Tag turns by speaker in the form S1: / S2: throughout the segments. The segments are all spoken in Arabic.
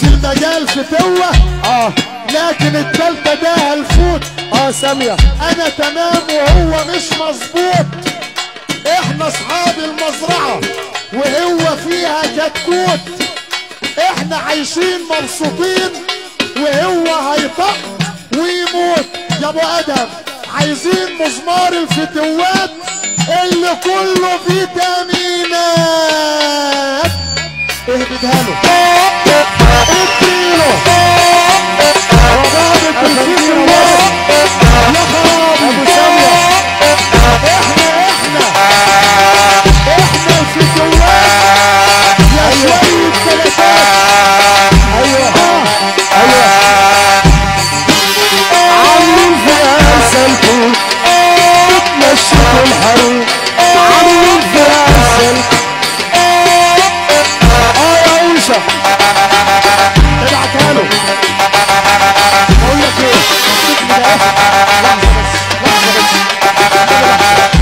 S1: المجال فتوة لكن التالتة ده هالفوت
S2: سامية.
S1: انا تمام وهو مش مظبوط. احنا اصحاب المزرعة وهو فيها كتكوت. احنا عايشين مبسوطين وهو هيطق ويموت. يا ابو ادهم عايزين مزمار الفتوات اللي كله فيتامينات. اهبدها له اديله ربابة الفتوات يا خرابي
S2: ابو سامية.
S1: احنا الفتوات يا شوية ثلاثات.
S2: ايوه عاملين فيها سلكوا بتمشيكوا الحريق. عاملين فيها سلكوا يا عيشة.
S1: ابعتها له. بقول لك ايه لحظة بس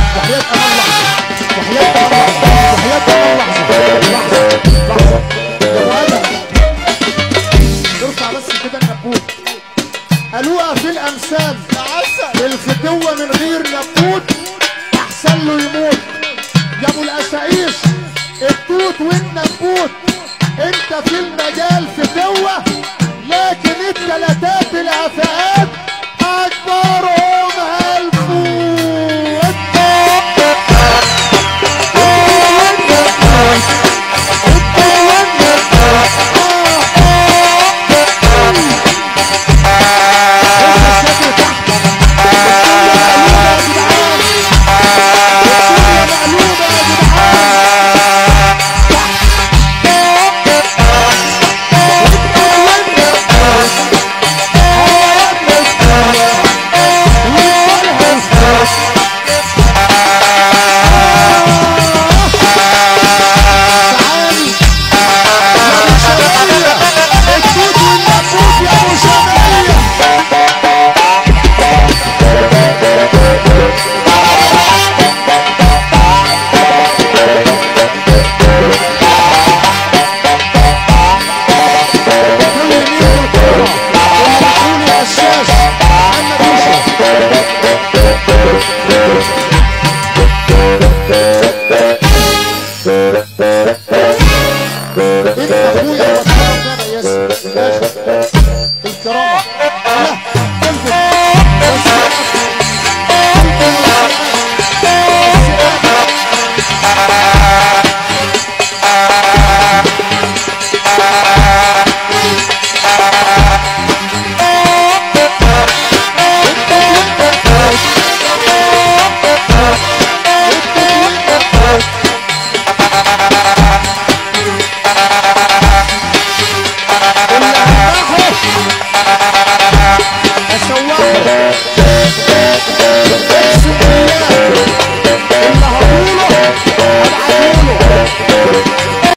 S1: وحياة امان لحظة وحياة امان لحظة لحظة يا ابو ادم ارفع بس كده النبوت. قالوها في الامثال الفتوة من غير نبوت احسن له يموت. يا ابو القشاقيش التوت والنبوت انت في المجال فتوة لكن التلاتات العفاءات اكبرهم هالفوت. انت اخويا واتفرج بقى يا ياسر.